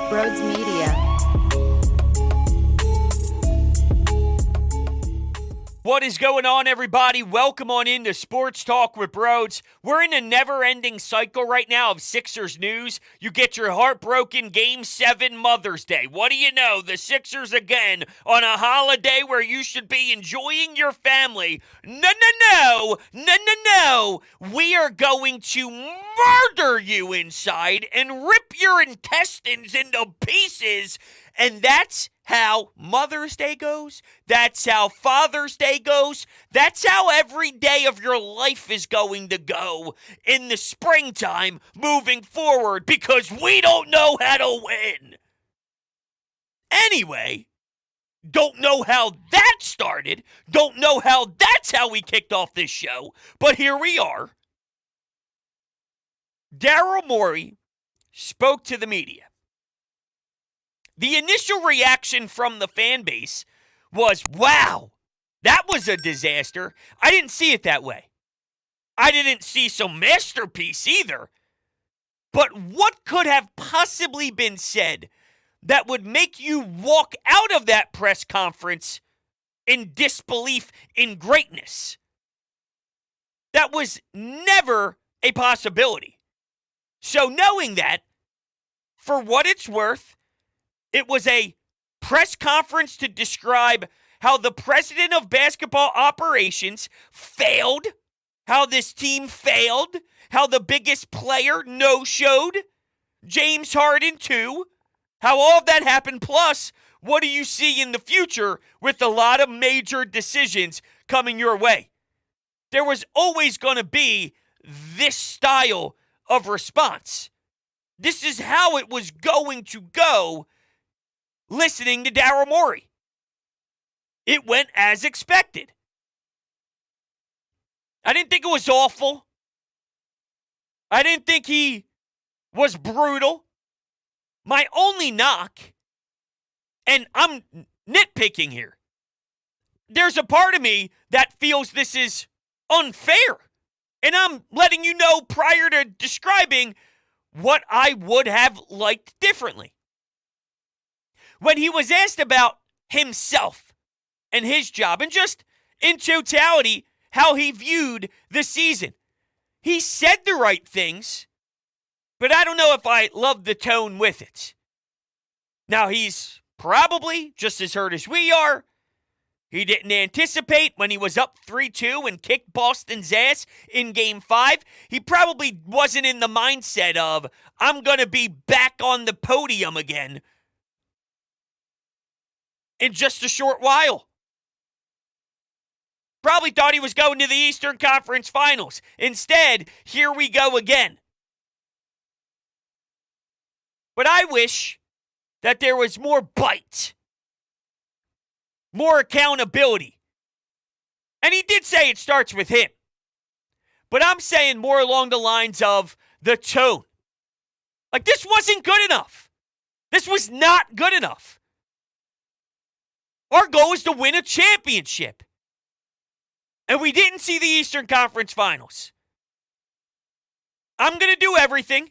Broads Media. What is going on, everybody? Welcome on into Sports Talk with Broads. We're in a never-ending cycle right now of Sixers news. You get your heartbroken Game 7 Mother's Day. What do you know? The Sixers again on a holiday where you should be enjoying your family. No. We are going to murder you inside and rip your intestines into pieces. And that's how Mother's Day goes. That's how Father's Day goes. That's how every day of your life is going to go in the springtime moving forward because we don't know how to win. Anyway, don't know how that started. Don't know how that's how we kicked off this show. But here we are. Daryl Morey spoke to the media. The initial reaction from the fan base was, wow, that was a disaster. I didn't see it that way. I didn't see some masterpiece either. But what could have possibly been said that would make you walk out of that press conference in disbelief in greatness? That was never a possibility. So knowing that, for what it's worth, it was a press conference to describe how the president of basketball operations failed, how this team failed, how the biggest player no-showed, James Harden too, how all of that happened. Plus, what do you see in the future with a lot of major decisions coming your way? There was always going to be this style of response. This is how it was going to go. Listening to Daryl Morey, it went as expected. I didn't think it was awful. I didn't think he was brutal. My only knock, and I'm nitpicking here, there's a part of me that feels this is unfair. And I'm letting you know prior to describing what I would have liked differently. When he was asked about himself and his job and just in totality how he viewed the season, he said the right things, but I don't know if I love the tone with it. Now, he's probably just as hurt as we are. He didn't anticipate when he was up 3-2 and kicked Boston's ass in Game 5. He probably wasn't in the mindset of, I'm going to be back on the podium again in just a short while. Probably thought he was going to the Eastern Conference Finals. Instead, here we go again. But I wish that there was more bite, more accountability. And he did say it starts with him. But I'm saying more along the lines of the tone. Like, this wasn't good enough. This was not good enough. Our goal is to win a championship. And we didn't see the Eastern Conference Finals. I'm going to do everything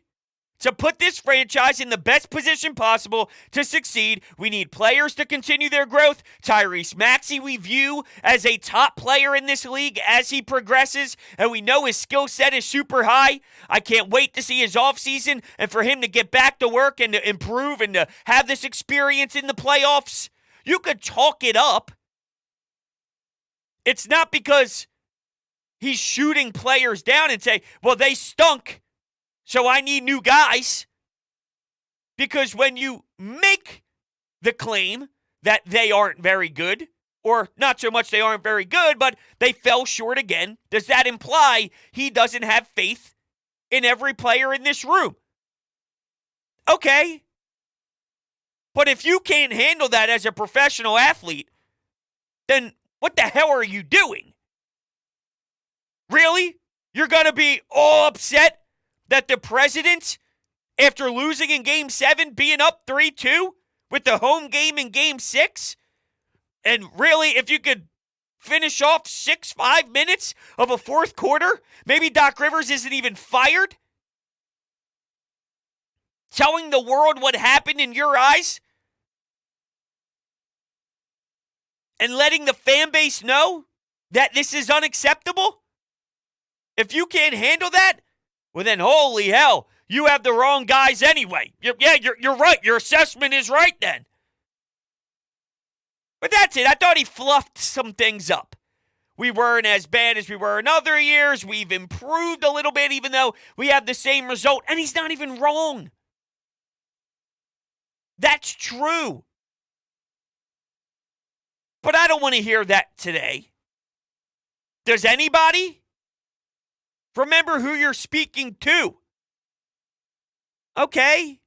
to put this franchise in the best position possible to succeed. We need players to continue their growth. Tyrese Maxey we view as a top player in this league as he progresses, and we know his skill set is super high. I can't wait to see his offseason and for him to get back to work and to improve and to have this experience in the playoffs. You could talk it up. It's not because he's shooting players down and say, well, they stunk, so I need new guys. Because when you make the claim that they aren't very good, or not so much they aren't very good, but they fell short again, does that imply he doesn't have faith in every player in this room? Okay. But if you can't handle that as a professional athlete, then what the hell are you doing? Really? You're going to be all upset that the president, after losing in Game 7, being up 3-2 with the home game in Game 6, and really, if you could finish off 5 minutes of a fourth quarter, maybe Doc Rivers isn't even fired? telling the world what happened in your eyes? And letting the fan base know that this is unacceptable? If you can't handle that, well then holy hell, you have the wrong guys anyway. You're right. Your assessment is right then. But that's it. I thought he fluffed some things up. We weren't as bad as we were in other years. We've improved a little bit, even though we have the same result. And he's not even wrong. That's true. But I don't want to hear that today. Does anybody? Remember who you're speaking to. Okay.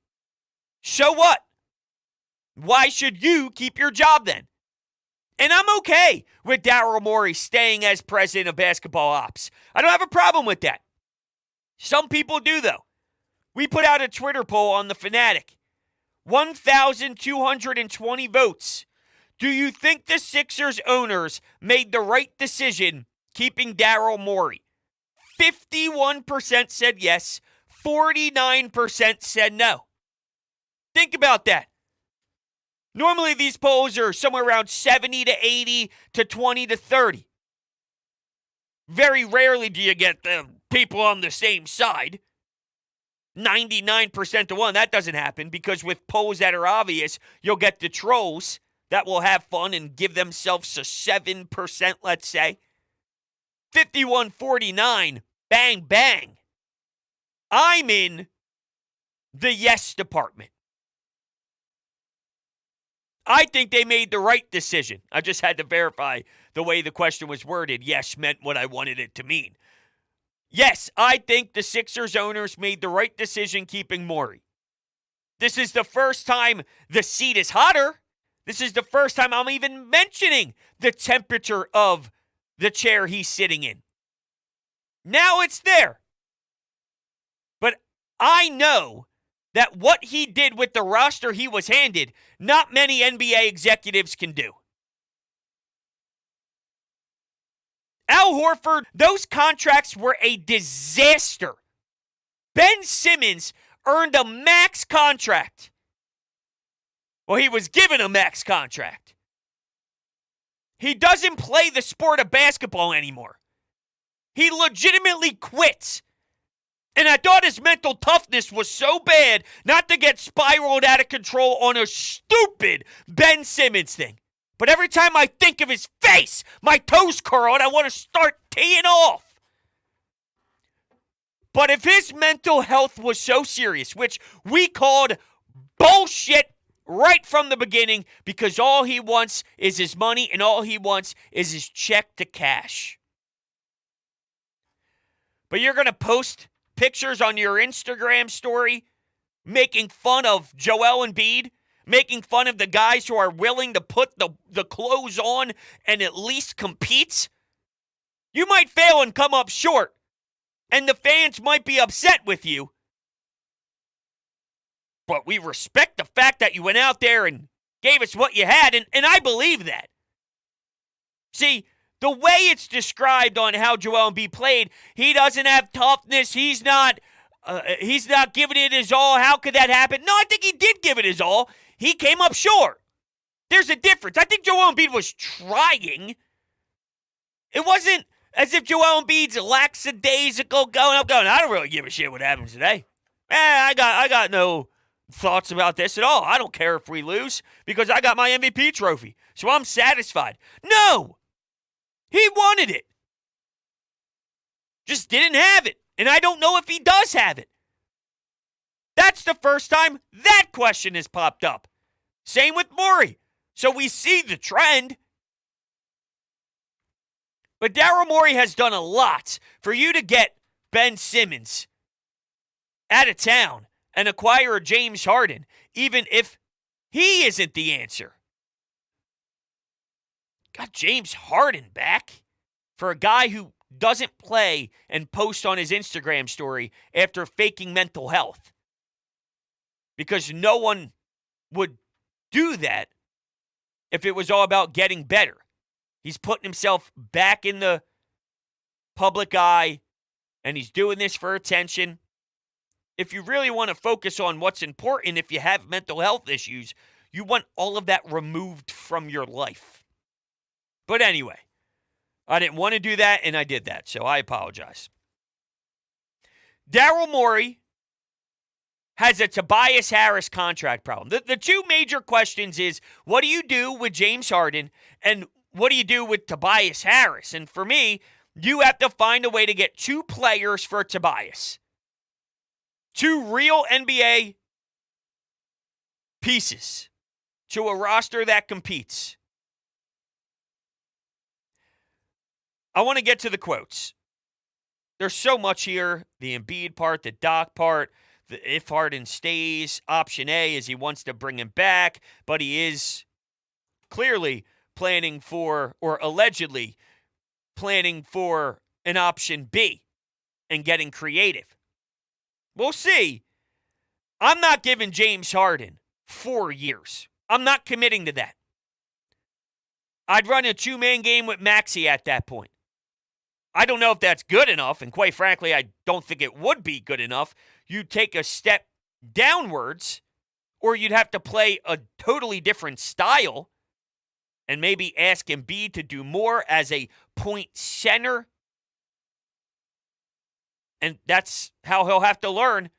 So what? Why should you keep your job then? And I'm okay with Daryl Morey staying as president of basketball ops. I don't have a problem with that. Some people do, though. We put out a Twitter poll on The Fanatic. 1,220 votes. Do you think the Sixers owners made the right decision keeping Daryl Morey? 51% said yes. 49% said no. Think about that. Normally, these polls are somewhere around 70 to 80 to 20 to 30. Very rarely do you get the people on the same side. 99% to 1. That doesn't happen because with polls that are obvious, you'll get the trolls that will have fun and give themselves a 7%, let's say. 51-49. Bang, bang. I'm in the yes department. I think they made the right decision. I just had to verify the way the question was worded. Yes meant what I wanted it to mean. Yes, I think the Sixers owners made the right decision keeping Mori. This is the first time the seat is hotter. This is the first time I'm even mentioning the temperature of the chair he's sitting in. Now it's there. But I know that what he did with the roster he was handed, not many NBA executives can do. Al Horford, those contracts were a disaster. Ben Simmons earned a max contract. Well, he was given a max contract. He doesn't play the sport of basketball anymore. He legitimately quits. And I thought his mental toughness was so bad not to get spiraled out of control on a stupid Ben Simmons thing. But every time I think of his face, my toes curl and I want to start teeing off. But if his mental health was so serious, which we called bullshit right from the beginning, because all he wants is his money and all he wants is his check to cash. But you're going to post pictures on your Instagram story making fun of Joel Embiid, making fun of the guys who are willing to put the clothes on and at least compete. You might fail and come up short, and the fans might be upset with you. But we respect the fact that you went out there and gave us what you had, and I believe that. See, the way it's described on how Joel Embiid played, he doesn't have toughness. He's not giving it his all. How could that happen? No, I think he did give it his all. He came up short. There's a difference. I think Joel Embiid was trying. It wasn't as if Joel Embiid's lackadaisical going. I don't really give a shit what happens today. I got no thoughts about this at all. I don't care if we lose because I got my MVP trophy. So I'm satisfied. No. He wanted it. Just didn't have it. And I don't know if he does have it. That's the first time that question has popped up. Same with Mori. So we see the trend. But Daryl Morey has done a lot for you to get Ben Simmons out of town and acquire a James Harden, even if he isn't the answer. Got James Harden back for a guy who doesn't play and post on his Instagram story after faking mental health. Because no one would do that if it was all about getting better. He's putting himself back in the public eye, and he's doing this for attention. if you really want to focus on what's important, if you have mental health issues, you want all of that removed from your life. But anyway, I didn't want to do that, and I did that, so I apologize. Daryl Morey has a Tobias Harris contract problem. The two major questions is, what do you do with James Harden, and what do you do with Tobias Harris? And for me, you have to find a way to get two players for Tobias. Two real NBA pieces to a roster that competes. I want to get to the quotes. There's so much here. The Embiid part, the Doc part, the if Harden stays. Option A is he wants to bring him back, but he is clearly planning for, or allegedly planning for, an option B and getting creative. We'll see. I'm not giving James Harden 4 years. I'm not committing to that. I'd run a two-man game with Maxey at that point. I don't know if that's good enough, and quite frankly, I don't think it would be good enough. You'd take a step downwards, or you'd have to play a totally different style and maybe ask Embiid to do more as a point center. And that's how he'll have to learn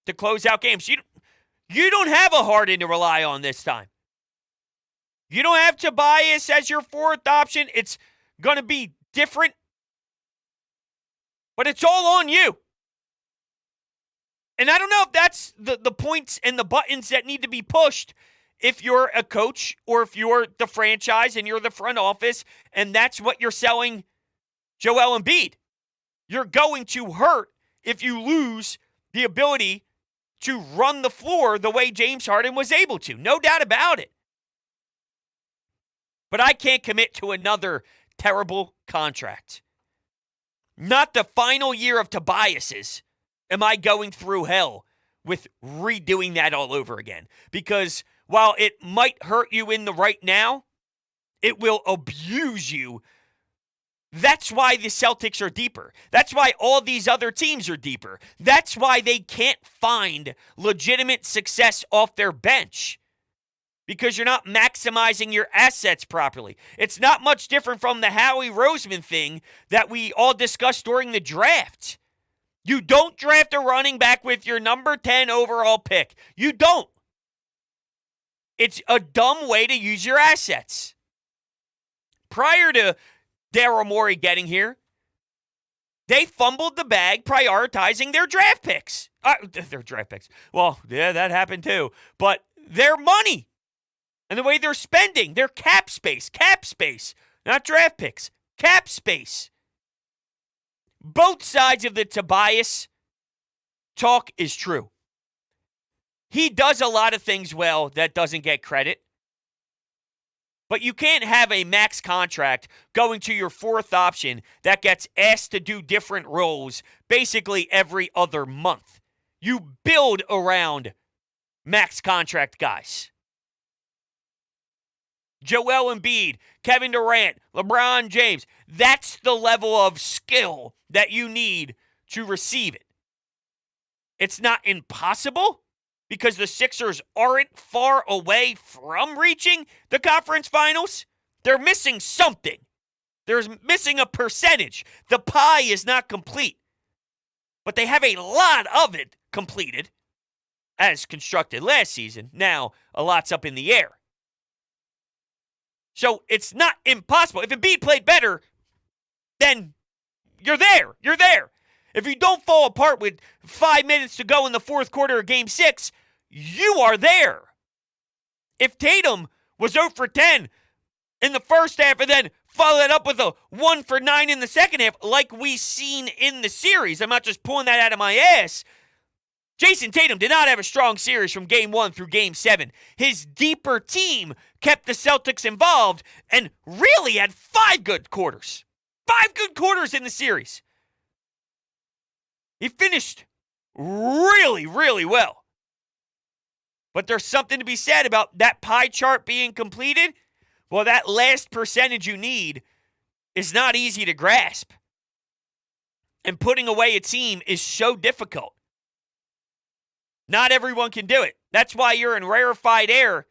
to close out games. You don't have a Harden to rely on this time. You don't have Tobias as your fourth option. It's going to be different. But it's all on you. And I don't know if that's the points and the buttons that need to be pushed if you're a coach or if you're the franchise and you're the front office and that's what you're selling Joel Embiid. You're going to hurt if you lose the ability to run the floor the way James Harden was able to. No doubt about it. But I can't commit to another terrible contract. Not the final year of Tobias's am I going through hell with redoing that all over again. Because while it might hurt you in the right now, it will abuse you. That's why the Celtics are deeper. That's why all these other teams are deeper. That's why they can't find legitimate success off their bench. Because you're not maximizing your assets properly. It's not much different from the Howie Roseman thing that we all discussed during the draft. You don't draft a running back with your number 10 overall pick. You don't. It's a dumb way to use your assets. Prior to Daryl Morey getting here, they fumbled the bag prioritizing their draft picks. Their draft picks. Well, yeah, that happened too. But their money and the way they're spending, their cap space, not draft picks, cap space. Both sides of the Tobias talk is true. He does a lot of things well that doesn't get credit. But you can't have a max contract going to your fourth option that gets asked to do different roles basically every other month. You build around max contract guys. Joel Embiid, Kevin Durant, LeBron James. That's the level of skill that you need to receive it. It's not impossible because the Sixers aren't far away from reaching the conference finals. They're missing something. They're missing a percentage. The pie is not complete. But they have a lot of it completed as constructed last season. Now, a lot's up in the air. So it's not impossible. If Embiid played better, then you're there. You're there. If you don't fall apart with 5 minutes to go in the fourth quarter of Game 6, you are there. If Tatum was 0 for 10 in the first half and then follow that up with a 1 for 9 in the second half, like we seen in the series, I'm not just pulling that out of my ass. Jason Tatum did not have a strong series from Game 1 through Game 7. His deeper team kept the Celtics involved and really had 5 good quarters. 5 good quarters in the series. He finished really, really well. But there's something to be said about that pie chart being completed. Well, that last percentage you need is not easy to grasp. And putting away a team is so difficult. Not everyone can do it. That's why you're in rarefied air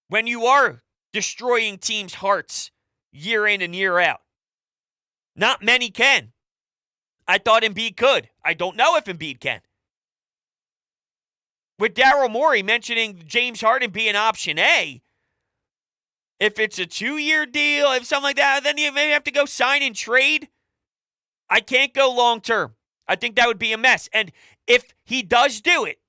when you are destroying teams' hearts year in and year out. Not many can. I thought Embiid could. I don't know if Embiid can. With Daryl Morey mentioning James Harden being option A, if it's a 2-year deal, if something like that, then you may have to go sign and trade. I can't go long term. I think that would be a mess. And if he does do it,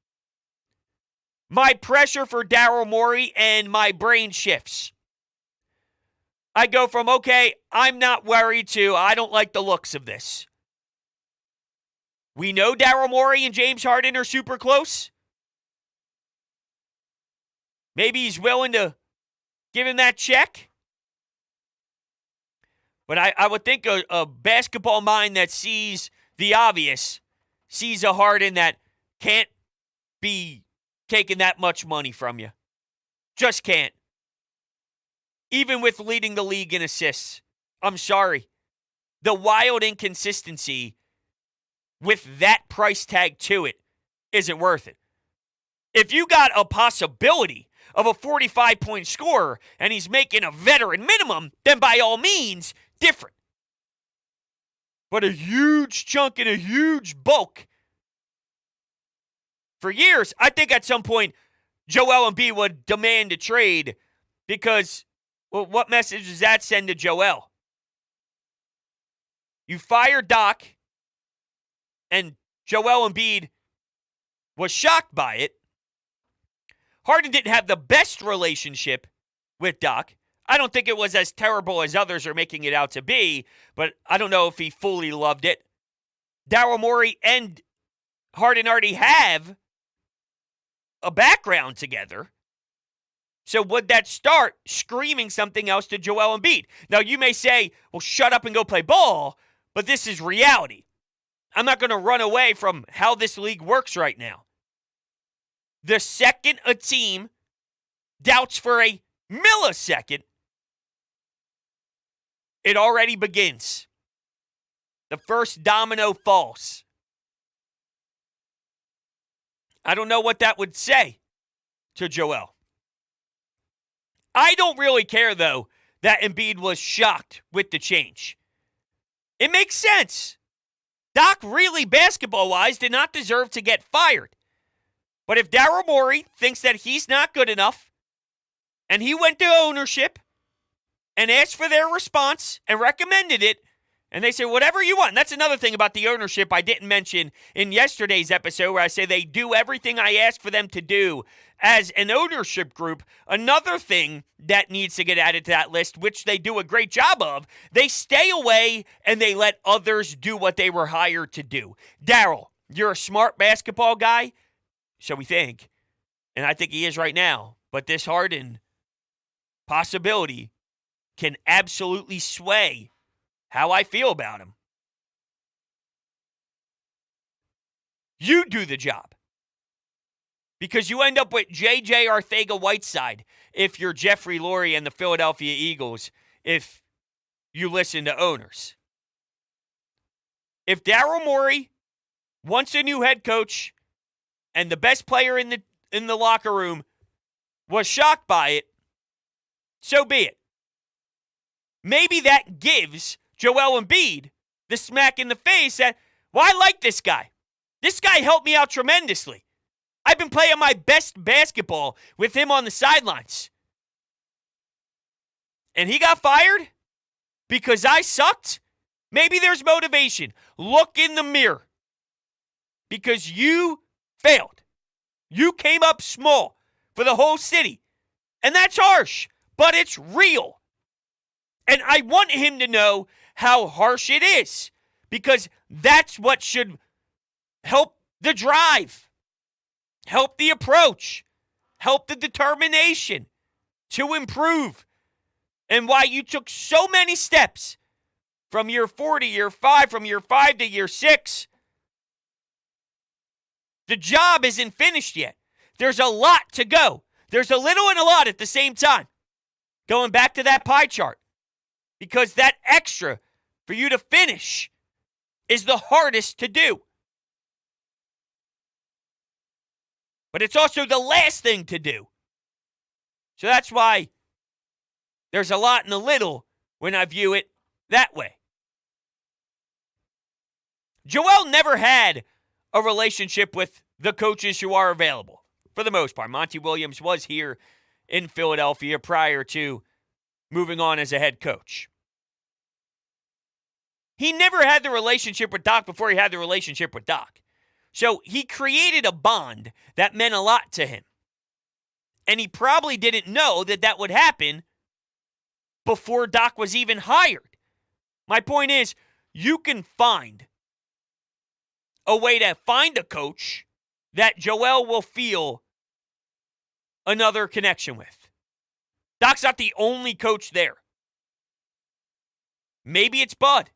my pressure for Daryl Morey and my brain shifts. I go from, okay, I'm not worried to, I don't like the looks of this. We know Daryl Morey and James Harden are super close. Maybe he's willing to give him that check. But I would think a basketball mind that sees the obvious, sees a Harden that can't be taking that much money from you. Just can't. Even with leading the league in assists. I'm sorry. The wild inconsistency with that price tag to it isn't worth it. If you got a possibility of a 45-point scorer and he's making a veteran minimum, then by all means, different. But a huge chunk and a huge bulk. For years, I think at some point, Joel Embiid would demand a trade because, well, what message does that send to Joel? You fire Doc, and Joel Embiid was shocked by it. Harden didn't have the best relationship with Doc. I don't think it was as terrible as others are making it out to be, but I don't know if he fully loved it. Daryl Morey and Harden already have a background together. So would that start screaming something else to Joel Embiid? Now, you may say, well, shut up and go play ball, but this is reality. I'm not going to run away from how this league works right now. The second a team doubts for a millisecond, it already begins. The first domino falls. I don't know what that would say to Joel. I don't really care, though, that Embiid was shocked with the change. It makes sense. Doc really, basketball-wise, did not deserve to get fired. But if Daryl Morey thinks that he's not good enough, and he went to ownership and asked for their response and recommended it, and they say, whatever you want. And that's another thing about the ownership I didn't mention in yesterday's episode where I say they do everything I ask for them to do as an ownership group. Another thing that needs to get added to that list, which they do a great job of, they stay away and they let others do what they were hired to do. Daryl, you're a smart basketball guy, so we think, and I think he is right now, but this Harden possibility can absolutely sway how I feel about him. You do the job. Because you end up with J.J. Arcega-Whiteside if you're Jeffrey Lurie and the Philadelphia Eagles, if you listen to owners. If Daryl Morey wants a new head coach and the best player in the locker room was shocked by it, so be it. Maybe that gives Joel Embiid the smack in the face that, well, I like this guy. This guy helped me out tremendously. I've been playing my best basketball with him on the sidelines. And he got fired because I sucked? Maybe there's motivation. Look in the mirror. Because you failed. You came up small for the whole city. And that's harsh, but it's real. And I want him to know how harsh it is, because that's what should help the drive, help the approach, help the determination to improve. And why you took so many steps from year 4 to year 5, from year 5 to year 6. The job isn't finished yet. There's a lot to go. There's a little and a lot at the same time. Going back to that pie chart. Because that extra for you to finish is the hardest to do. But it's also the last thing to do. So that's why there's a lot in the little when I view it that way. Joel never had a relationship with the coaches who are available, for the most part. Monty Williams was here in Philadelphia prior to moving on as a head coach. He never had the relationship with Doc before he had the relationship with Doc. So he created a bond that meant a lot to him. And he probably didn't know that that would happen before Doc was even hired. My point is, you can find a way to find a coach that Joel will feel another connection with. Doc's not the only coach there. Maybe it's Bud.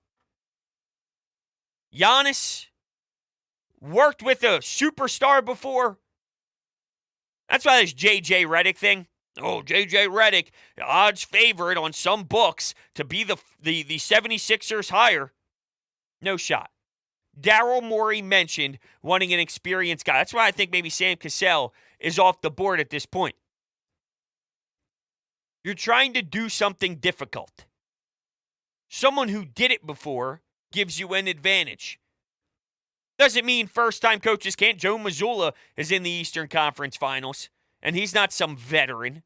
Giannis worked with a superstar before. That's why this J.J. Redick thing. Oh, J.J. Redick, odds favorite on some books to be the 76ers hire. No shot. Daryl Morey mentioned wanting an experienced guy. That's why I think maybe Sam Cassell is off the board at this point. You're trying to do something difficult. Someone who did it before gives you an advantage. Doesn't mean first-time coaches can't. Joe Mazzulla is in the Eastern Conference Finals, and he's not some veteran.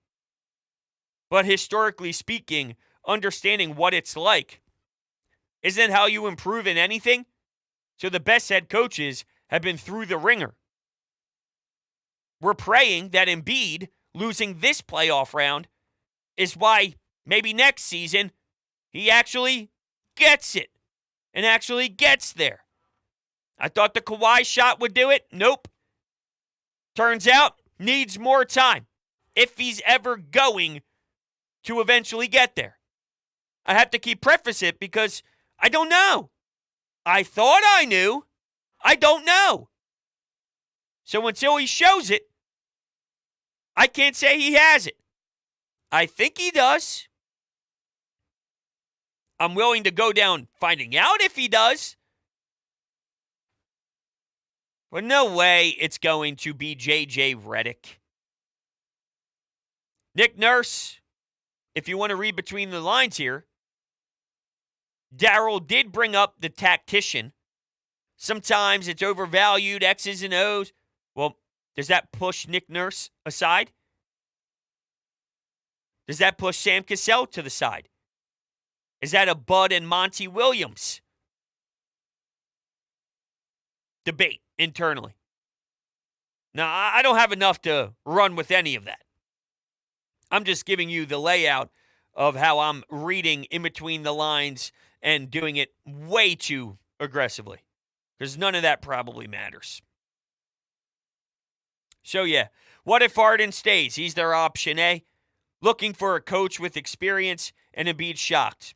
But historically speaking, understanding what it's like isn't how you improve in anything. So the best head coaches have been through the ringer. We're praying that Embiid losing this playoff round is why maybe next season he actually gets it and actually gets there. I thought the Kawhi shot would do it. Nope. Turns out, needs more time if he's ever going to eventually get there. I have to preface it because I don't know. I thought I knew. I don't know. So until he shows it, I can't say he has it. I think he does. I'm willing to go down finding out if he does. But no way it's going to be J.J. Redick. Nick Nurse, if you want to read between the lines here, Daryl did bring up the tactician. Sometimes it's overvalued, X's and O's. Well, does that push Nick Nurse aside? Does that push Sam Cassell to the side? Is that a Bud and Monty Williams debate internally? Now, I don't have enough to run with any of that. I'm just giving you the layout of how I'm reading in between the lines and doing it way too aggressively, because none of that probably matters. So, yeah, what if Harden stays? He's their option A. Looking for a coach with experience, and Embiid shocked.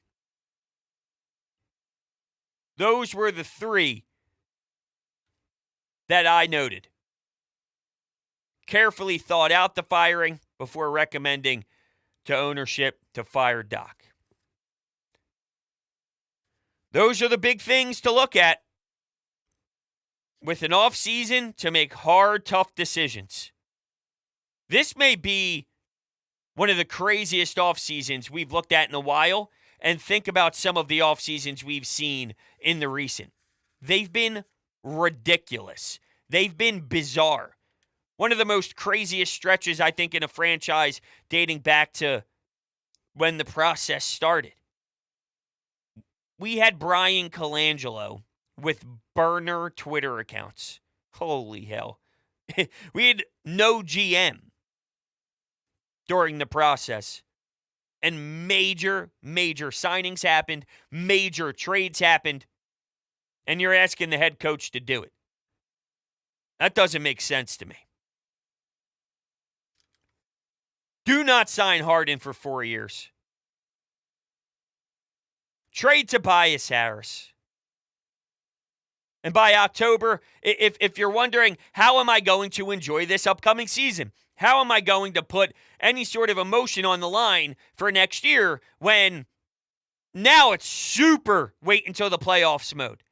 Those were the three that I noted. Carefully thought out the firing before recommending to ownership to fire Doc. Those are the big things to look at with an offseason to make hard, tough decisions. This may be one of the craziest offseasons we've looked at in a while, and think about some of the offseasons we've seen in the recent. They've been ridiculous. They've been bizarre. One of the most craziest stretches, I think, in a franchise dating back to when the process started. We had Brian Colangelo with burner Twitter accounts. Holy hell. We had no GM during the process. And major signings happened. Major trades happened. And you're asking the head coach to do it. That doesn't make sense to me. Do not sign Harden for 4 years. Trade Tobias Harris. And by October, if you're wondering, how am I going to enjoy this upcoming season? How am I going to put any sort of emotion on the line for next year when now it's super wait until the playoffs mode?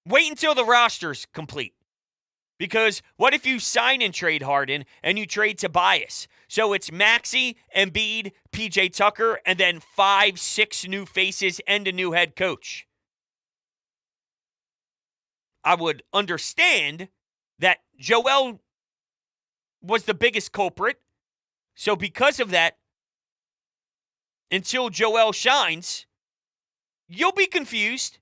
Wait until the roster's complete. Because what if you sign and trade Harden and you trade Tobias? So it's Maxey, Embiid, PJ Tucker, and then 5, 6 new faces and a new head coach. I would understand that Joel was the biggest culprit. So because of that, until Joel shines, you'll be confused.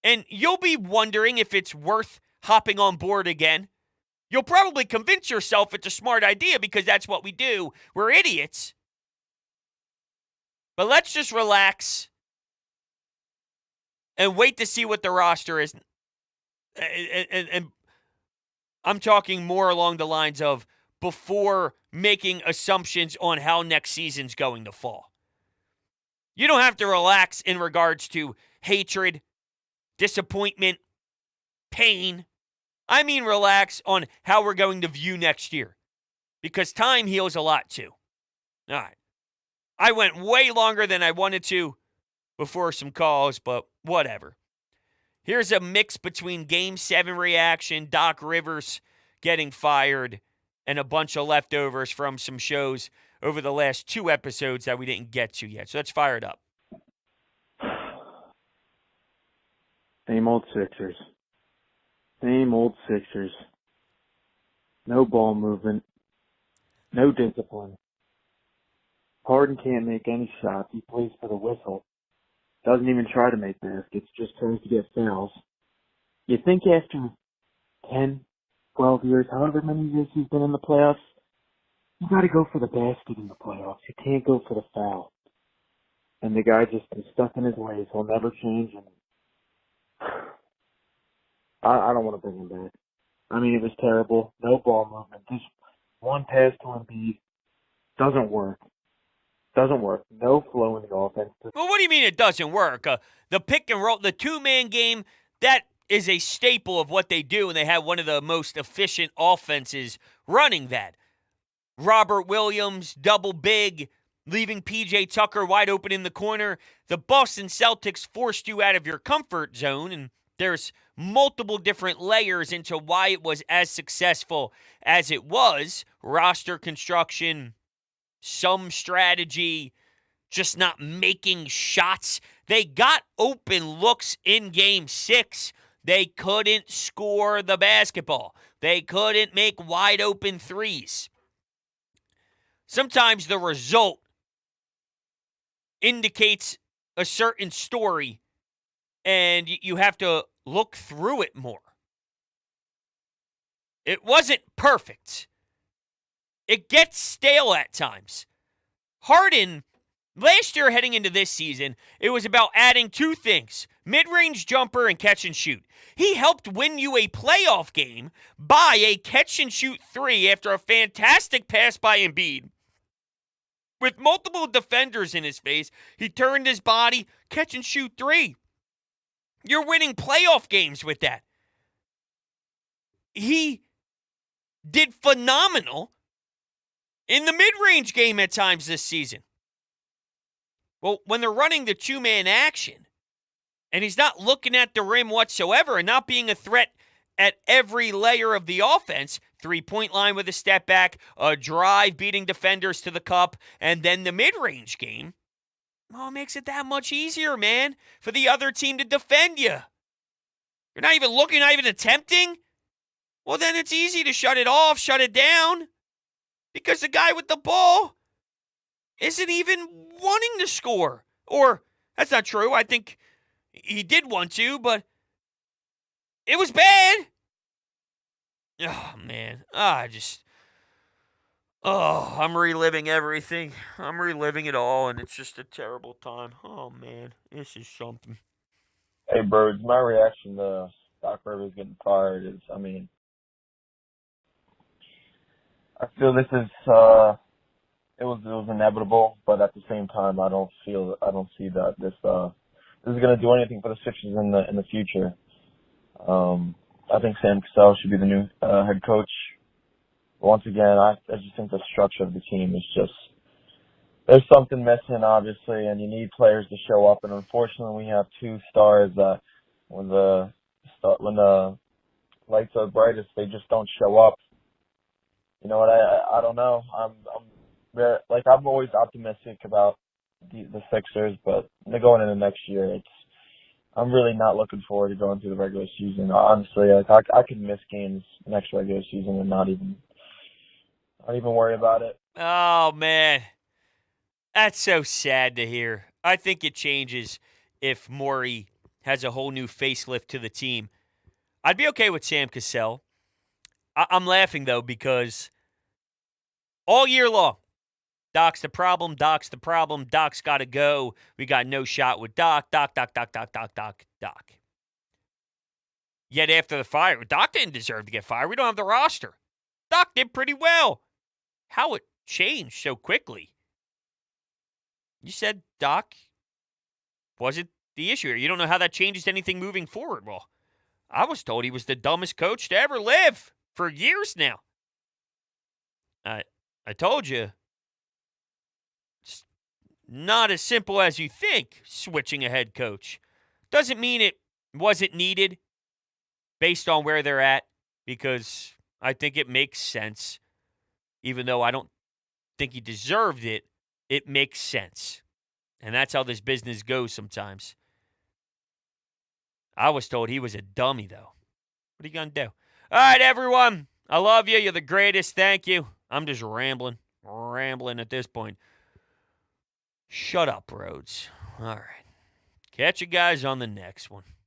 And you'll be wondering if it's worth hopping on board again. You'll probably convince yourself it's a smart idea because that's what we do. We're idiots. But let's just relax and wait to see what the roster is. And I'm talking more along the lines of before making assumptions on how next season's going to fall. You don't have to relax in regards to hatred, disappointment, pain. I mean relax on how we're going to view next year. Because time heals a lot too. All right. I went way longer than I wanted to before some calls, but whatever. Here's a mix between Game 7 reaction, Doc Rivers getting fired, and a bunch of leftovers from some shows over the last 2 episodes that we didn't get to yet. So let's fire it up. Same old Sixers. Same old Sixers. No ball movement. No discipline. Harden can't make any shots. He plays for the whistle. Doesn't even try to make baskets. Just tries to get fouls. You think after 10, 12 years, however many years he's been in the playoffs, you got to go for the basket in the playoffs. You can't go for the foul. And the guy just is stuck in his ways. He'll never change. And I don't want to bring him back. I mean, it was terrible. No ball movement. Just one pass to Embiid. Doesn't work. Doesn't work. No flow in the offense. Well, what do you mean it doesn't work? The pick and roll, the two-man game, that is a staple of what they do, and they have one of the most efficient offenses running that. Robert Williams, double big, leaving PJ Tucker wide open in the corner. The Boston Celtics forced you out of your comfort zone, and there's multiple different layers into why it was as successful as it was. Roster construction, some strategy, just not making shots. They got open looks in Game 6. They couldn't score the basketball. They couldn't make wide open threes. Sometimes the result indicates a certain story, and you have to look through it more. It wasn't perfect. It gets stale at times. Harden, last year heading into this season, it was about adding 2 things, mid-range jumper and catch and shoot. He helped win you a playoff game by a catch and shoot 3 after a fantastic pass by Embiid. With multiple defenders in his face, he turned his body, catch and shoot 3. You're winning playoff games with that. He did phenomenal in the mid-range game at times this season. Well, when they're running the 2-man action, and he's not looking at the rim whatsoever and not being a threat at every layer of the offense, 3-point line with a step back, a drive beating defenders to the cup, and then the mid-range game, well, it makes it that much easier, man, for the other team to defend you. You're not even looking, not even attempting. Well, then it's easy to shut it off, shut it down, because the guy with the ball isn't even wanting to score. Or, that's not true. I think he did want to, but it was bad. Oh, man. I'm reliving everything. I'm reliving it all, and it's just a terrible time. Oh, man. This is something. Hey, Birds, my reaction to Doc Rivers getting fired is, I feel this is, it was inevitable, but at the same time, I don't see that this is going to do anything for the Sixers in the future. I think Sam Cassell should be the new head coach. Once again, I just think the structure of the team is just, there's something missing, obviously, and you need players to show up. And unfortunately, we have 2 stars that when the lights are brightest, they just don't show up. You know what? I don't know. I'm always optimistic about the Sixers, but they're going into next year. I'm really not looking forward to going through the regular season. Honestly, I could miss games next regular season and not even worry about it. Oh, man. That's so sad to hear. I think it changes if Mori has a whole new facelift to the team. I'd be okay with Sam Cassell. I'm laughing, though, because all year long, Doc's the problem, Doc's the problem, Doc's got to go. We got no shot with Doc. Yet after the fire, Doc didn't deserve to get fired. We don't have the roster. Doc did pretty well. How it changed so quickly. You said Doc wasn't the issue here. You don't know how that changes anything moving forward. Well, I was told he was the dumbest coach to ever live for years now. I told you, it's not as simple as you think, switching a head coach. Doesn't mean it wasn't needed based on where they're at, because I think it makes sense. Even though I don't think he deserved it, it makes sense. And that's how this business goes sometimes. I was told he was a dummy, though. What are you going to do? All right, everyone. I love you. You're the greatest. Thank you. I'm just rambling at this point. Shut up, Rhodes. All right. Catch you guys on the next one.